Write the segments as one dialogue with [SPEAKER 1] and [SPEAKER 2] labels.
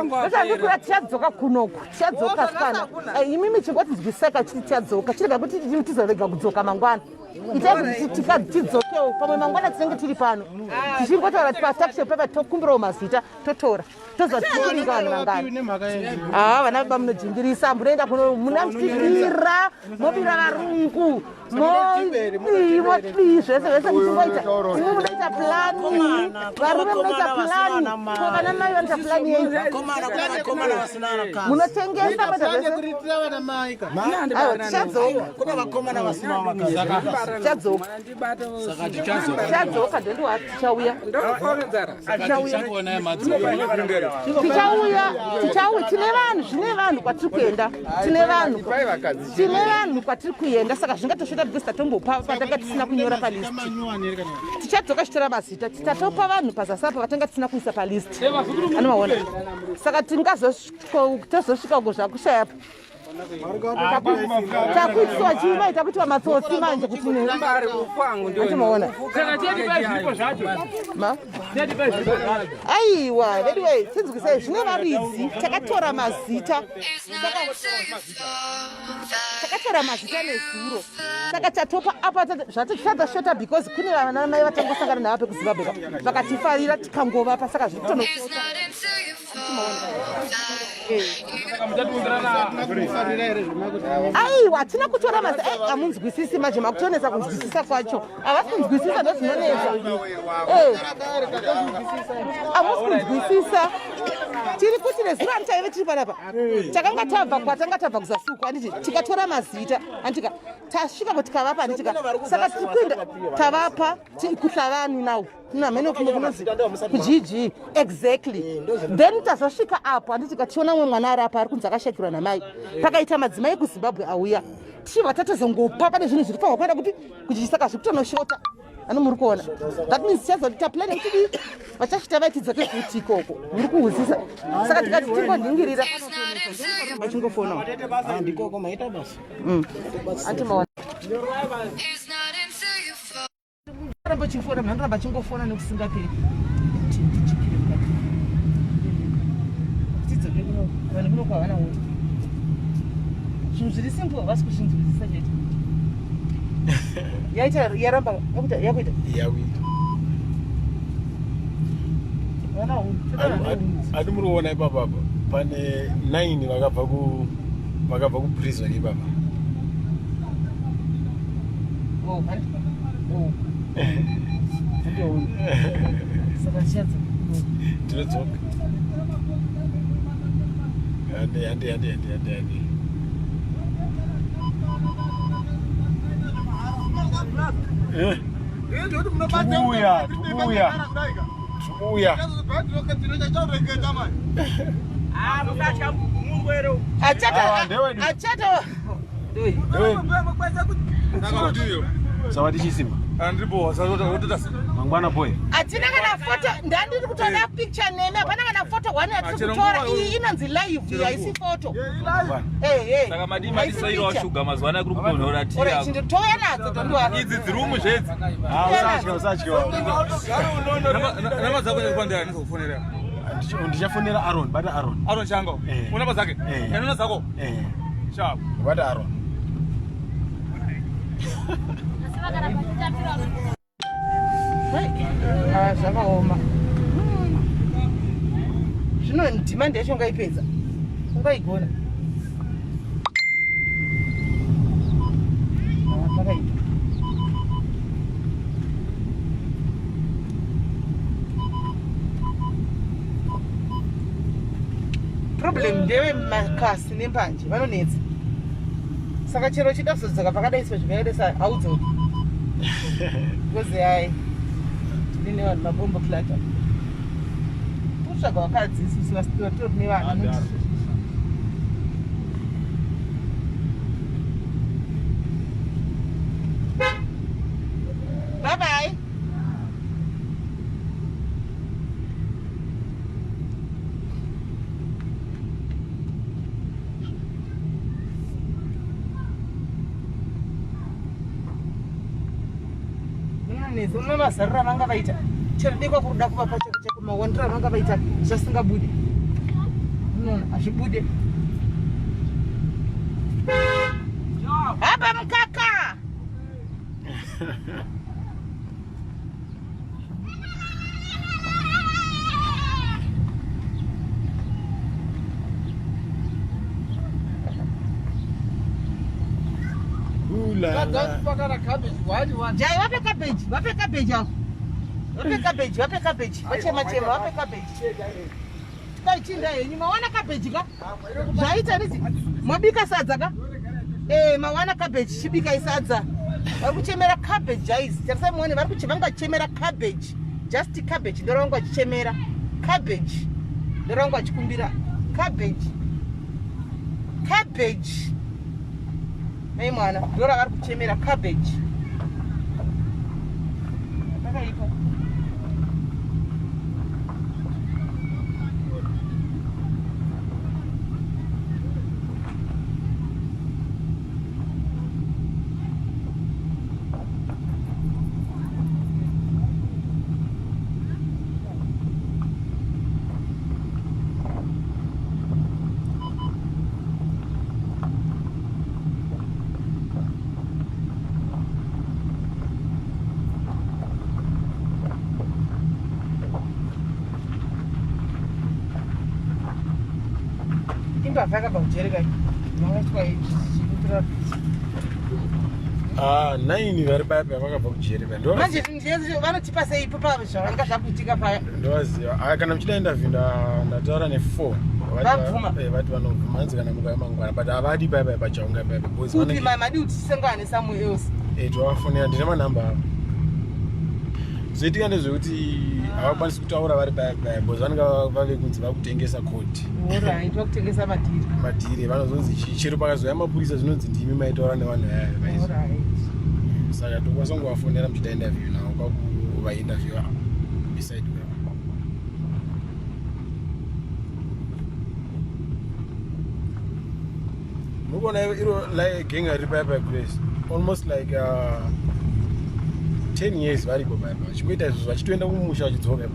[SPEAKER 1] ndikura tichadzoka kunoku tichadzoka kana imimi chingotinzwiseka chiti tichadzoka chirega kuti tizorega kudzoka mangwana itai tidzokewo pamwe mangwana tinenge tiri pano tichingotaura pataxi pepa tokumbirawo mazita totora tozva tichiringa vanhu vangani vana baba munojingirisa munoenda kuno munamutibira mobira varungu moti zvese zvese muchingoita imwe munoita plani varume munoita plani vana mai vanoita plani yei munotengesa bata zvese tichadzoka ndondowa tichauya tine vanhu zvine vanhu kwatiri kuenda tine vanhu kwatiri kuenda saka zvingatoshota because tatombopa patanga tisina kunyora palist tichadzoka chitora mazita titatopa vanhu pazasapa vatanga tisina kuisa palist anomaona saka tingazotozosvika uko zvakushayapo takuitwa chima itakuitwa matsotsi manje kuti atimaona aiwa anyway tinzwisei zvine varidzi takatora mazita nezuro saka tatopa apa zvatichadzashota because kune vana mai vatangosangana navo pekuzimbabwe vakatifarira tikangovapa saka zvitonoshota aiwa tina kutora mazita amunzwisisi manje makutonesa kunzwisisa kwacho havasi kunzwisisa ndozvinonesa hamusi kunzwisisa tiri kuti nezuro anitaive tiri panapa takanga tabva kwatanga tabva kuzasuku anditi tikatora mazita antika tasvika tikavapa anditika saka tiri kuenda tavapa kuhlavani nawo namene kunozi kujiji exactly then tazosvika apo anditika tiona mwe mwana ari apa ari kunzi akashakirwa namai pakaita madzimai kuzimbabwe auya tichibva tatozongopa pane zvinhu zviri pahwa kuenda kuti kuchisaka zvikutonoshota ano muri kuona that means tichazoti plani kuti vachashita vaitidzoke futi ikoko muri kuhuzisa saka tikati tingodhingirira vachingofona
[SPEAKER 2] ndikoko maita basi
[SPEAKER 1] atimaona ramba chifona mhandoramba chingofona nekusingaperi tidzoke kuno vanhu kuno kwavana wo zvinhu zviri simple havasi kuzvinzwisisa chete yaita yaramba yakuita
[SPEAKER 2] ati muri kuona ipapa pane 9 vakabva kuprison ipapa
[SPEAKER 1] saka tichadzoka
[SPEAKER 2] tinodzoka handi sawa tichisimba
[SPEAKER 3] andribo sazototasa
[SPEAKER 2] mangwana boy
[SPEAKER 1] atina kana photo ndandiri kutora picture nene apana kana photo one yatiri kutora iyi inonzi live haisi photo
[SPEAKER 3] saka madima tisairo shuga mazwana kuri kutonhora tira
[SPEAKER 1] chindotoya nadzo tondwa
[SPEAKER 3] idzi dzirumu zvedzi
[SPEAKER 2] usatya
[SPEAKER 3] nama dzako ndikupandira ndizokufonera
[SPEAKER 2] ndichafonera Aaron bata Aaron
[SPEAKER 3] chango unapa zake kanona zako sharp
[SPEAKER 2] bata Aaron
[SPEAKER 1] zvakaoma zvino ndima ndesho ungaipedza ungaigona zvakaita problem ndewe makasi nembanje vanonetsa saka chero chidazodzoka pakadaiswa zvikaedesa haudzoti because hai tine vanhu mabombo klata kutsvaga wakadzisisi vasitori nevanhu bye nezomwe mazarura vanga vaita chero dekwa kuruda kuvapa chero cheko mawandira vanga vaita zvasingabudi No, azvibude. Hapa mkaka. Jai, wape cabbage. Wape cabbage hapo. Wape cabbage, wape cabbage. Wachema, wape cabbage. Taichinda yenyu, mawana cabbage ka? Zvaita rizi, mabika sadza ka? Mawana cabbage, chibika isadza. Vari kuchemera cabbage, jaizi. Tarisa muone, vari kuchemera cabbage. Just cabbage, ndorongo achichemera. Cabbage. Ndorongo achikumbira. Cabbage. Cabbage. Nei mwana, ndora vari kuchemera cabbage. Takaipa. Vaka baujereka vangatwa ichikutura
[SPEAKER 2] 9 vari paya vakabva kujereka
[SPEAKER 1] manje vanotipa sei ipo zvavanga zvakuitika paya
[SPEAKER 2] ndovaziva kana muchida interview ndataura ne4
[SPEAKER 1] vabvuma
[SPEAKER 2] vati vanovhuma hanzi kana muka yamangwana but havadi paya pachaunga paya
[SPEAKER 1] upi madi kuti tisengana nesamwe else
[SPEAKER 2] tovafonera ndine manhamba avo zoitika ndezvekuti havakwanisi kutaura vari paya bcause vanenge vave kunzi vakutengesa koti
[SPEAKER 1] vakutengesa madhiri
[SPEAKER 2] vanozonzi chero pakazoya mapurisa zvinonzi ndimi maitaura nevanhu vaya saka tokwanisa kungovafonera muchita interview navo kwakuvainterviewa beside mukuona iro genga riri paya place almost like 10 years varipo paya vachingoita izvozvo vachitoenda kumusha vachidzoka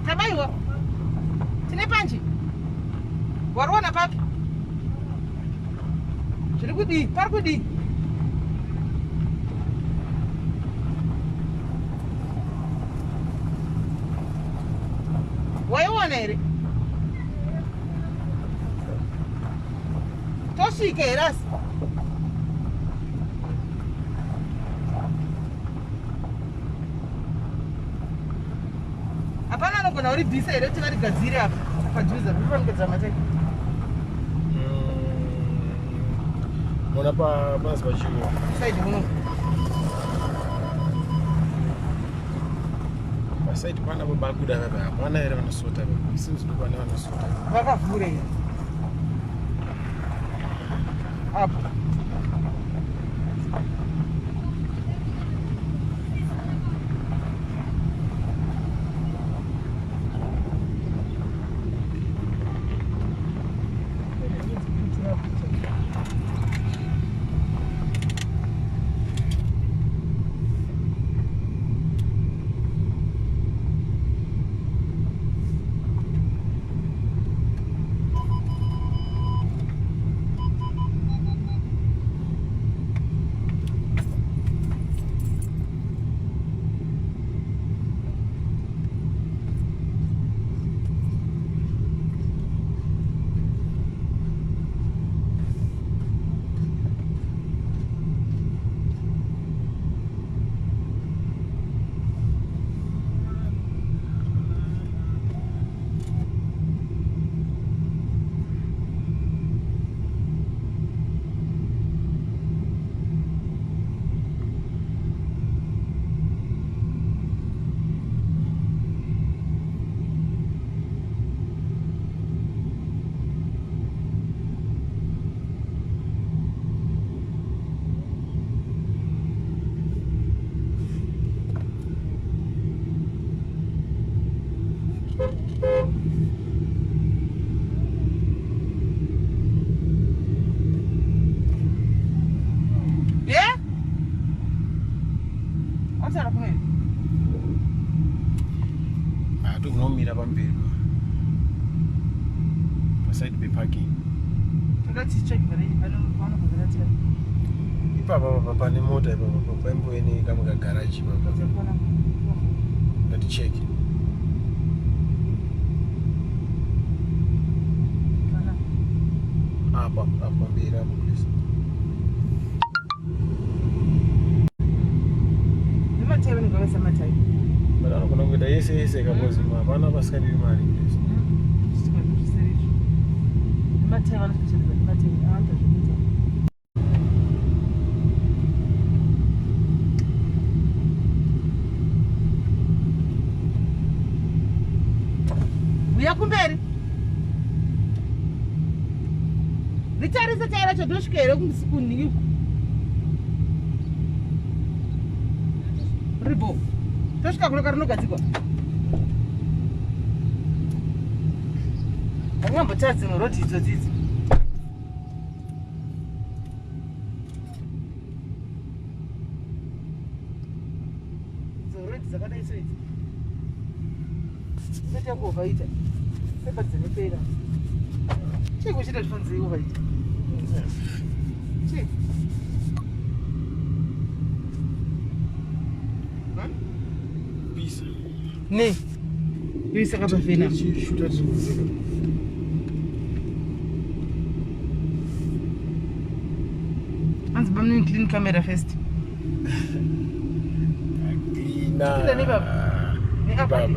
[SPEAKER 1] tabaiwa tine panji wariona papi zviri kudii pari kudii waiona here tosvika here asi hapana anogona uri bhisa here kuti varigadzire apa padhuza ripanogadzira mateki
[SPEAKER 2] mona pasi pachiro
[SPEAKER 1] saidi muno
[SPEAKER 2] pasaidi pana bakuda papa hapana here vanosota seems to pane vanosota
[SPEAKER 1] vakavhure here apo Sara kumwe.
[SPEAKER 2] Tokunomira pamberi. Paside be parking.
[SPEAKER 1] Todati check bari vano kuzati.
[SPEAKER 2] Ipapa pane mota ipapa paimboene kamwe ka garage papa. Ngati check. Apa mbira hapo please.
[SPEAKER 1] Nimatai ngawesa matai.
[SPEAKER 2] Bana kuna ngida yese kamozi mapana pasikani mali please.
[SPEAKER 1] Nimatai vana kucheza nimatai anta zvikuita. Uya kumberi. Ritarisa taira chodosvikere kumusukuni. Ribo. Tosvika kuno karinogadzikwa. Angambotadzi murodhi idzodzidzi. Zorodhi dzakadai soidzi. Ngati yakuovaita. Pepa dzinopera. Chii kuchita zvifanzei ovaita? Chii?
[SPEAKER 2] Peace.
[SPEAKER 1] Ne. Yoisa kapafena.
[SPEAKER 2] Shuta tizika.
[SPEAKER 1] Anzi bamni clean camera first.
[SPEAKER 2] Clean.
[SPEAKER 1] Kila ni baba. Ni hapa.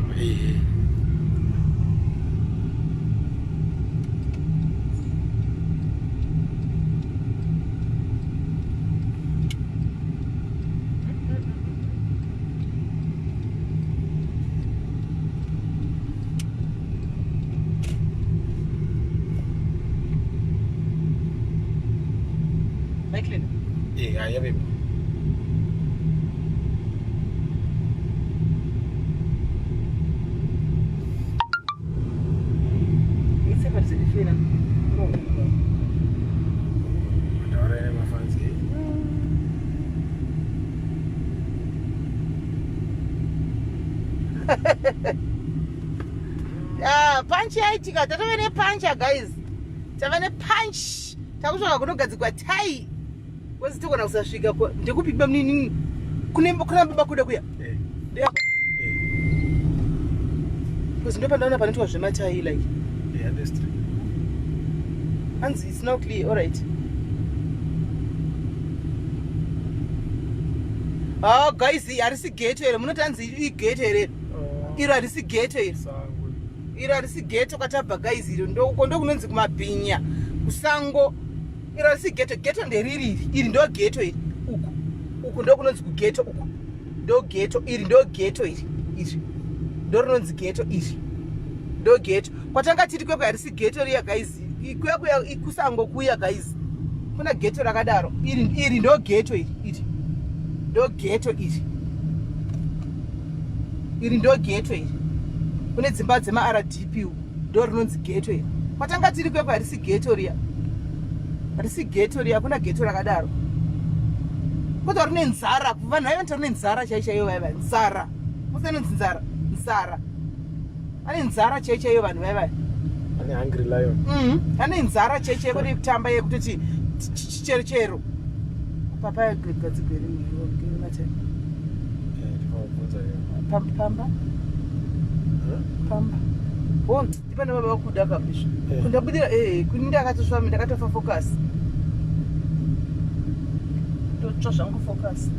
[SPEAKER 2] Ya baby.
[SPEAKER 1] Ise parece diferente.
[SPEAKER 2] Ahora es más fancy.
[SPEAKER 1] Punch yaitika tatove nepunch guys. Tave nepunch. Takusvaka kunogadzikwa tai. Wezi tokona kusasvika ndekupiba munini kuna baba kuda kuya. Ndeapa. Because ndo pandaona panoitwa zvematai like.
[SPEAKER 2] Yeah, that's true.
[SPEAKER 1] Anzi it's now clear, all right. Oh guys, harisi gate here. Munotanzi I gate here. Iro harisi gate here. Iro harisi gate kwatabva guys iro ndo kunonzi kumabhinya. Kusango. Iro harisi gate nderiri. Iri ndo gate iri. Uku ndo kunonzi kugate uku. Ndo gate iri ndo gate iri. Iri. Ndo rinonzi gate iri. Ndo gate. Kwatanga tiri kwekwe harisi gate riya guys. Ikwekwe ikusango kuya guys. Kuna gate rakadaro. Iri ndo gate iri. Iri. Ndo gate iri. Iri ndo gate iri. Kune dzimba dzema RDP ndo rinonzi gate iri. Kwatanga tiri kwekwe harisi gate riya. Harisi gate riya kuna gate rakadaro. Kota rine nzara. Vanhu vaivanta rine nzara chaichaiyo vaiva. Nzara. Musanonzi nzara. Nzara. Ane nzara chaichaiyo vanhu vaiva.
[SPEAKER 2] Ane hungry lion.
[SPEAKER 1] Ane nzara chaichaiyo kuri kutamba yekutoti chero. Papa yagadzigwere mate. Pamba. Pamba. Oh, dipana baba vakuda kabisha. Kundabudira kuninda akatosvami ndakatofa focus. Totsva zvangu focus.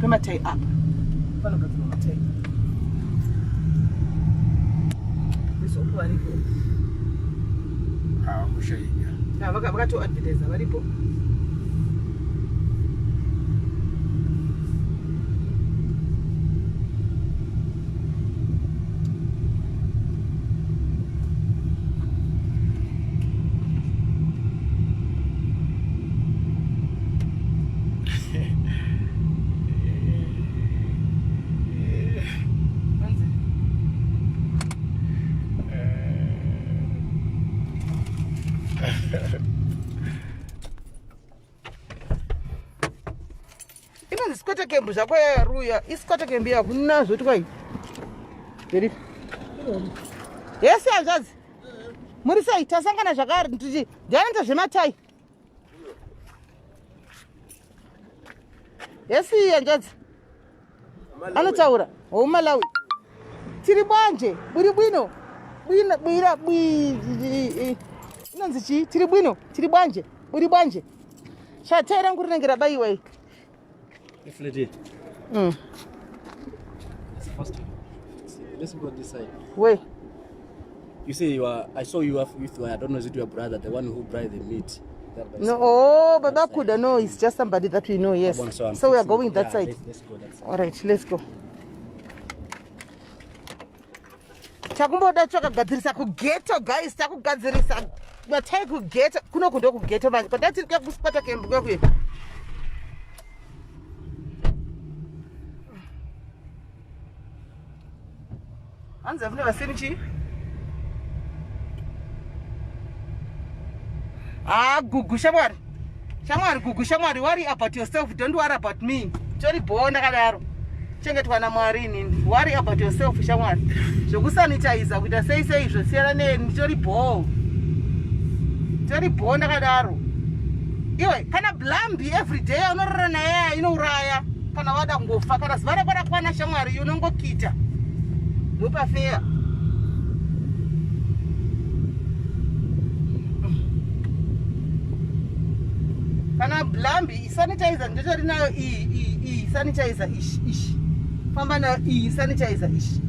[SPEAKER 1] Pematai apa. Panogadzirwa matai. Isopo varipo. Kushaika. Vakatoadvertisa varipo. isikota kembu zvako yaruya isikota kembu yakunazvo twai iri yesi hanzvadzi muri sei tasangana zvakare nditi ndianoita zvematai yesi hanzvadzi anotaura houmalawi tiri bwanje buri bwino bwira inonzi chii tiri bwino tiri bwanje buri bwanje shatera ngurinenge rabayiwai
[SPEAKER 4] Let's go this side.
[SPEAKER 1] Where?
[SPEAKER 4] You say you are. I saw you are with. I don't know, is it your brother, the one who brought the meat?
[SPEAKER 1] No, oh, Baba Kuda, no, it's just somebody that we know, yes. So we are going that side.
[SPEAKER 4] Let's go that side.
[SPEAKER 1] All right, let's go. Chakumboda chakagadzirisa kugeto guys, takugadzirisa matai kugeto kuno kundo kugeto manje but that's kusipata kembu kwakwe. Anza vune vasini chi? Gugu shamwari. Shamwari gugu shamwari, worry about yourself, don't worry about me. Chori bonda kadaro. Chengetwa na Mwari nini. Worry about yourself shamwari. Zvokusanitize kuita sei izvo siyana neni chori bo. Chori bonda kadaro. Iwe kana blambi every day unorara naye inouraya. Kana wada ngofa kana zvara para kwana shamwari unongokita. Mupa fair. Kana blambi sanitizer ndotori nayo i sanitizer ish famba na i sanitizer ish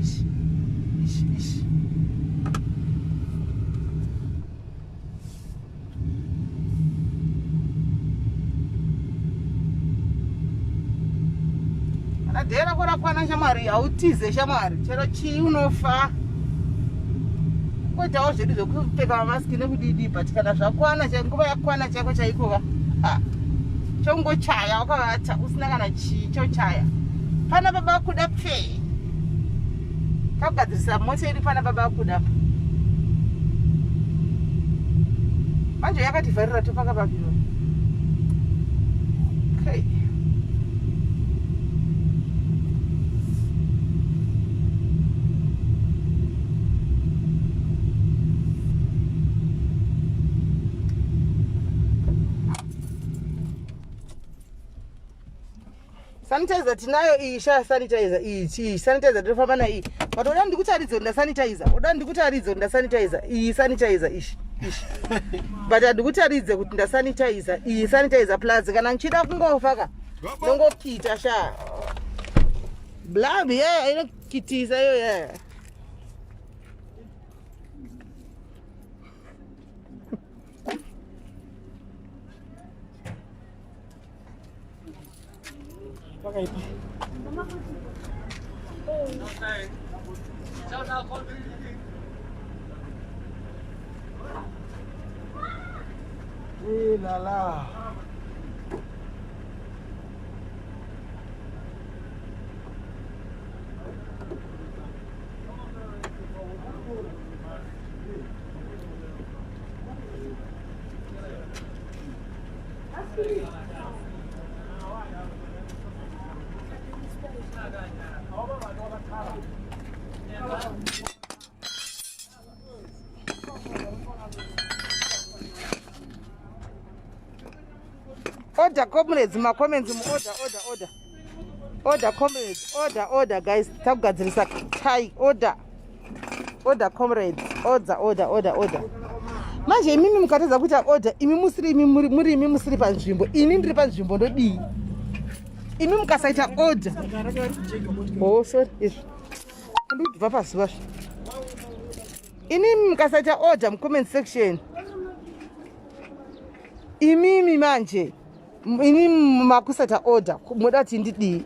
[SPEAKER 1] ana dera kora kwana shamwari autize shamwari chero chi unofa koitawo zvedu zvekupfeka mamaski nekudidi but kana zvakwana nguva yakwana chako chaikova chongochaya wakavata usina kana chochaya pana baba kuda pfe kagadzirisa mota iri pana baba kuda manje yakativharira topaka papiro okay. Sanitizer tinayo isha sanitizer iyi sanitizer tofamba na iyi but oda ndikutaridza nda sanitizer iyi sanitizer ish but ndikutaridze kuti nda sanitizer iyi sanitizer plus kana nchida kungofaka nongokita sha blabi inokitisa yo
[SPEAKER 2] Okay. La la.
[SPEAKER 1] Order comrades, my comments, order comrades, order guys, takugadzirisa tai order comrades, order. Manje mimi mukatadza kuti order imi musiri panzvimbo, ini ndiri panzvimbo ndodii. Imi mukasaita order. Oh sorry. Ndibva pazuva. Ini mukasaita order mu comment section. Imimi manje ini makusata order mudati ndidi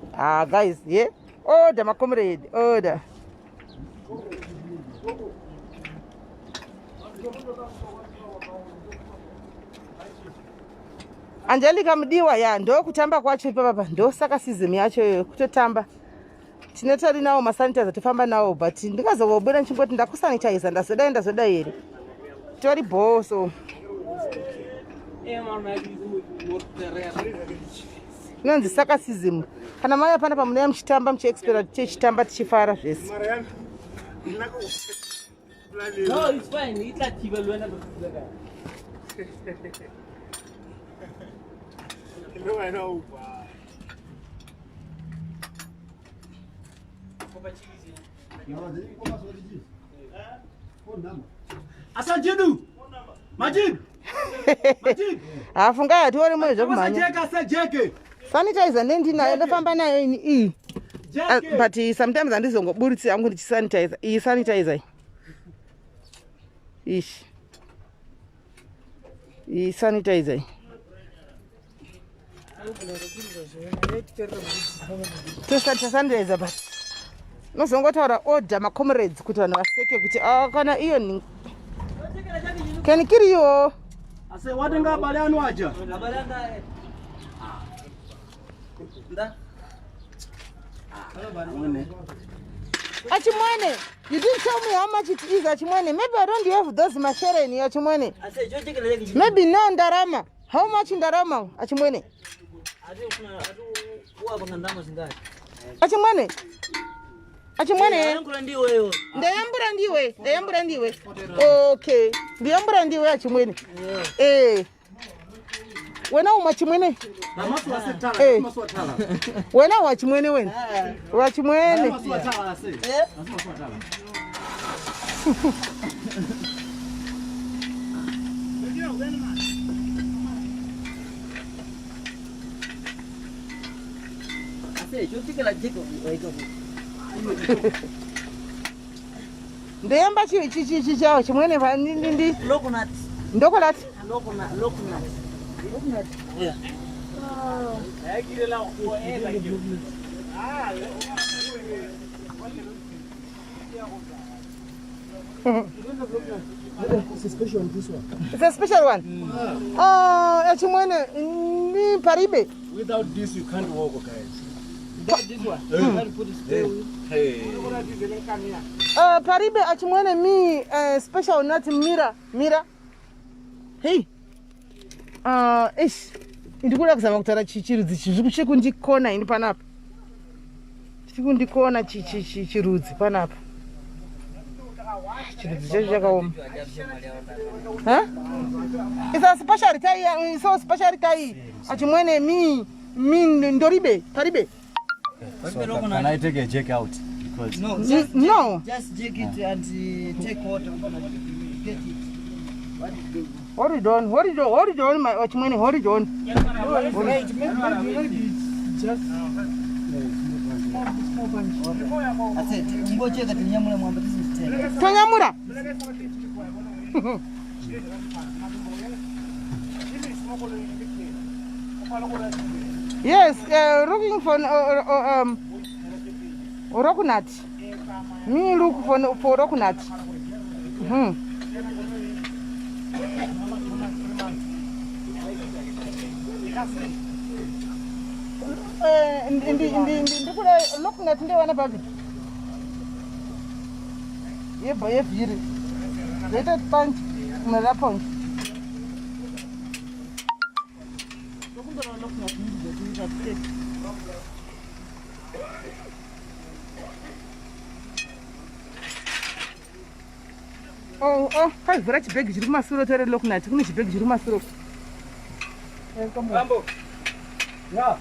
[SPEAKER 1] guys yeah order my comrade order Angelica mudiwa ya ndo kutamba kwacho papa ndo saka season yacho kutotamba tinotori nawo masanitizer tofamba nawo but ndikazobuda nchingoti ndakusanitizer ndazoda here tori boso inonzi sarcasm. Kana maya pana pamunaya muchitamba muchiexpera tichitamba tichifara zvese.
[SPEAKER 4] No, it's fine. It's like you will win.
[SPEAKER 2] No, I know.
[SPEAKER 4] Asajidu. Majid. Majid.
[SPEAKER 1] Afunga atori mwe zvokumhanya.
[SPEAKER 4] Asajeke.
[SPEAKER 1] Sanitizer nendinayo ndofamba nayo iyi. But sometimes andizongoburitsi hangu ndichisanitizer. Iyi sanitizer. Ish. Iyi sanitizer. Sanitizer but. Nozongotaura order macomrades kuti vanhu vaseke kuti kana iyo ni. Can kill you.
[SPEAKER 4] Ase watenga abale anu aja. Abale anga. Nda.
[SPEAKER 1] Achimwene, you didn't tell me how much it is, Achimwene. Maybe I don't have those mashere ni Achimwene. Maybe no ndarama. How much ndarama, Achimwene? Achimwene. Achimwene. Ndayambura ndiwe. Okay. Ndayambura ndiwe Achimwene. Wena umachimwene? Wena wachimwene wena? Wachimwene. Ndeyamba chichi chao chimwene pa ndi
[SPEAKER 5] Loconut.
[SPEAKER 1] Ndokonut.
[SPEAKER 5] Loconut.
[SPEAKER 1] Yeah.
[SPEAKER 2] It's a special one, this one.
[SPEAKER 1] It's a special one. Achimwene ni paribe.
[SPEAKER 2] Without this, you can't walk, guys.
[SPEAKER 5] This one. You can put it still.
[SPEAKER 2] Hey.
[SPEAKER 1] Paribe achimwene mi special nut mira. Hey. Ish. Ndikuda kuzama kutara chichirudzi chizviri kundikona ini panapa. Chiri kundikona chichirudzi panapa. Chirudzi chacho chakaoma. Huh? It's a special tie. It's so special tie. Achimwene mi ndoribe paribe.
[SPEAKER 4] So can I take a jack out? Because
[SPEAKER 5] No,
[SPEAKER 1] No.
[SPEAKER 5] just jig it and take water. Get it.
[SPEAKER 1] Hold it on, my Achimwene, hold it on.
[SPEAKER 5] Maybe just small bunch. I said, go check at the Yamura one, but this is 10.
[SPEAKER 1] Tanyamura. Yes, looking for coconut. Me look for coconut. Ndikule coconut ndewana papi. Yebo yeviri. Leta punch mara punch. Kai vura chibhegi chiri kumasuro tore lokunati kune chibhegi chiri kumasuro.
[SPEAKER 4] Rambo. Yeah.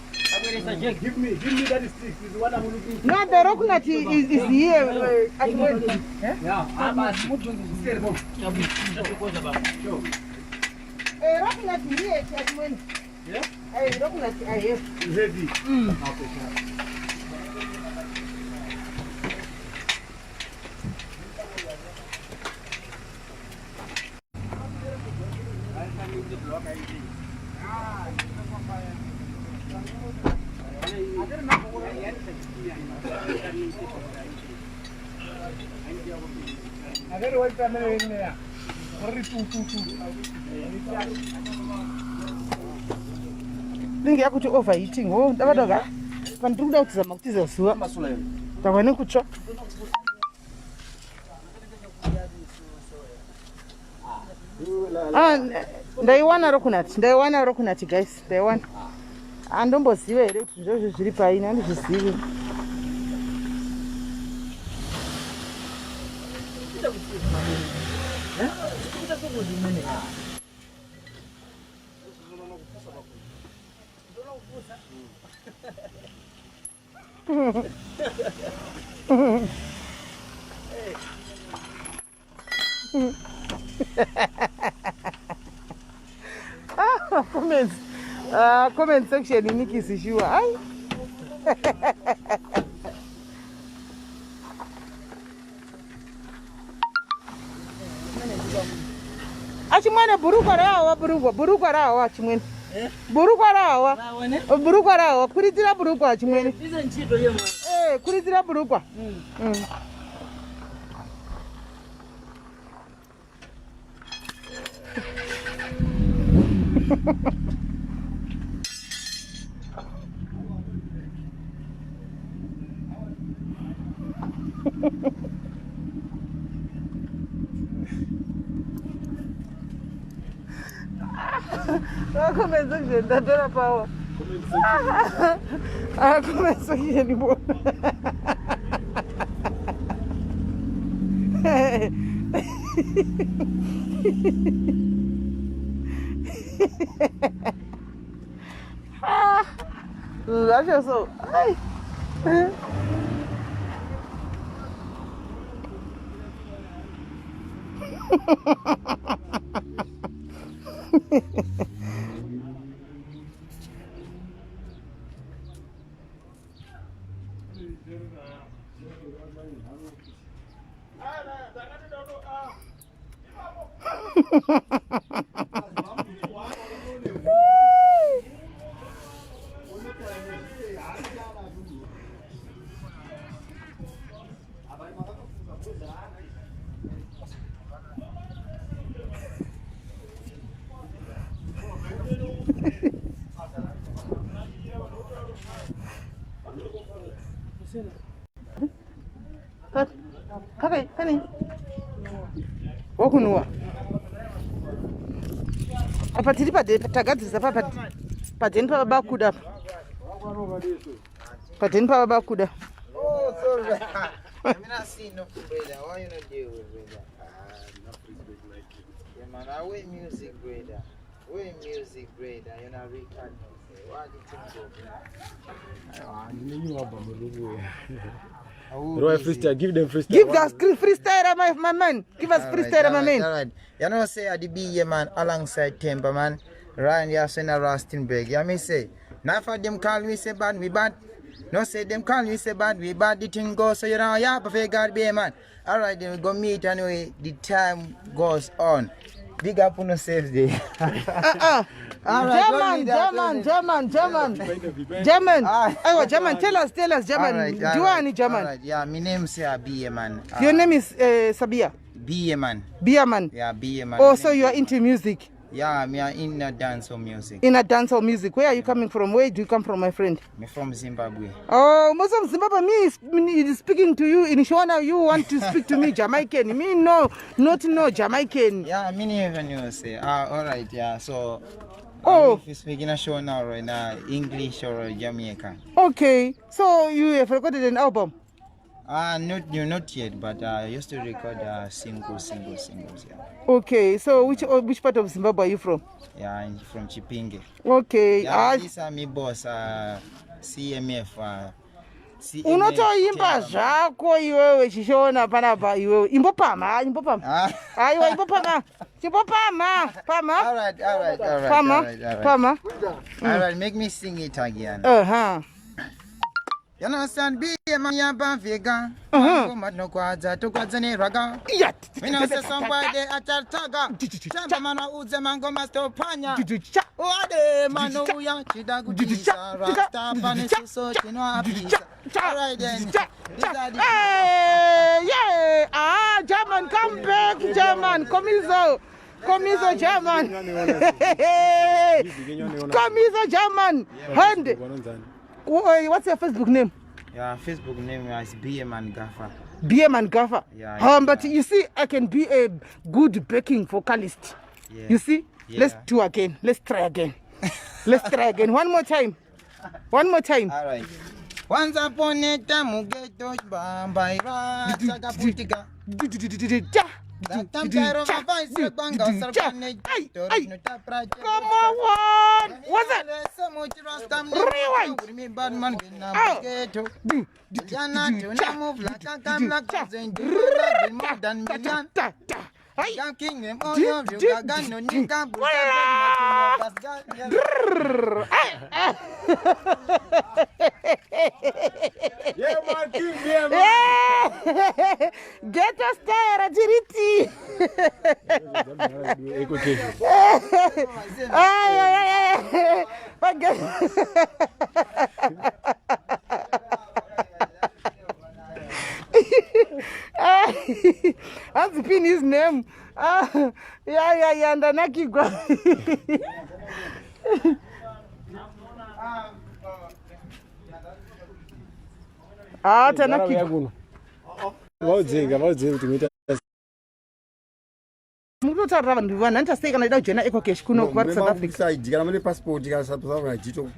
[SPEAKER 4] Give me that stick. This is what I'm looking for.
[SPEAKER 1] No, the coconut is here.
[SPEAKER 4] Yeah. I'm scared of. Sure.
[SPEAKER 1] Coconut here, Achimwene.
[SPEAKER 4] Yeah.
[SPEAKER 1] Coconut I have.
[SPEAKER 4] Heavy. Okay, sure.
[SPEAKER 1] Ndinge yakuti overeating. Oh, ndabadoga. Pandikuda kutizama kutiza zuwa. Takwane kutsva. Ndaiwana coconut guys. Ndaiwana. Andomboziva here kuti zvozvo zviri paini andizvizivi. Comment section Nikki Sishua. Ai. Achimwana burukwa rawa achimwana. Burukwa rawa kuritira burukwa achimwana. Kuritira burukwa. Comment section, that's power. Comment section anymore. That's just so. Kaka, honey. Wakunua. Apa tiri patagadzisa padeni pababa kuda. Padeni pababa kuda.
[SPEAKER 6] Oh, sorry. I mean, I see no brother. Why you not deal with brother? Yeah, man, I wear music, brother. Wear music, brother. You're not record. Why do you think
[SPEAKER 2] Roy freestyle, give them freestyle.
[SPEAKER 1] Give us freestyle, my man. Give us freestyle, my man.
[SPEAKER 6] Alright. You know, say I be here, man, alongside Temper, man. Ryan Yasin and Rastenberg. You me say, now for them call me say bad, we bad. No say them call me say bad, we bad. The thing goes, so you know, yeah, perfect God be, man. Alright, then we go meet anyway. The time goes on. Big up on yourself, day.
[SPEAKER 1] German. German. Tell us, German. Do you any German?
[SPEAKER 6] Alright, yeah, my name is Bia, man.
[SPEAKER 1] Your name is Sabia?
[SPEAKER 6] Bia, man.
[SPEAKER 1] Bia, man.
[SPEAKER 6] Yeah, Bia, man.
[SPEAKER 1] Oh, so you are into music?
[SPEAKER 6] Yeah, me are in a dancehall music.
[SPEAKER 1] In a dancehall music. Where are you coming from? Where do you come from, my friend?
[SPEAKER 6] Me from Zimbabwe.
[SPEAKER 1] Oh, most of Zimbabwe, me speaking to you in Shona, you want to speak to me Jamaican. Me no Jamaican.
[SPEAKER 6] Yeah, me never knew say. Alright, yeah, so... if you speak in a show now, right now, English or Jamaican.
[SPEAKER 1] Okay, so you have recorded an album?
[SPEAKER 6] Not yet, but I used to record singles, yeah.
[SPEAKER 1] Okay, so which part of Zimbabwe are you from?
[SPEAKER 6] Yeah, I'm from Chipinge.
[SPEAKER 1] Okay.
[SPEAKER 6] Yeah, these are my boss, CMF.
[SPEAKER 1] Unotoimba zvako iwewe chishona panapa iwewe imbopama aiwa imbopama chimbopama pama.
[SPEAKER 6] Alright, make me sing it again. You know, son, be a man, ya vega. No quadza to quadzane raga.
[SPEAKER 1] Yet,
[SPEAKER 6] we know somebody at Tartaga. Chamana Uzamango Master Panya. What a man, no young Chidagu, Rasta, Panis, so you know, alright then.
[SPEAKER 1] Yeah, German, come back, German, Comiso, German. Comiso, German. Hand. What's your Facebook name?
[SPEAKER 6] Yeah, Facebook name is BM Gaffer.
[SPEAKER 1] BM Gaffer.
[SPEAKER 6] Yeah.
[SPEAKER 1] But you see, I can be a good backing vocalist. Yeah. You see? Yeah. Let's do again. Let's try again. One more time. One more time.
[SPEAKER 6] All right. Once upon a time, ghetto bamba chakaputika.
[SPEAKER 1] Come on. What's that? Rewind.
[SPEAKER 2] Yeah, man, king, yeah, man.
[SPEAKER 1] Get us there, Agility. That's been his name. Yeah, and Anakigwa. Tanakigwa. Munotaura vanhu vanhantasei kana ida kujoina ecocash kuno kuvari South Africa.
[SPEAKER 7] Kana mune passport kana South Africa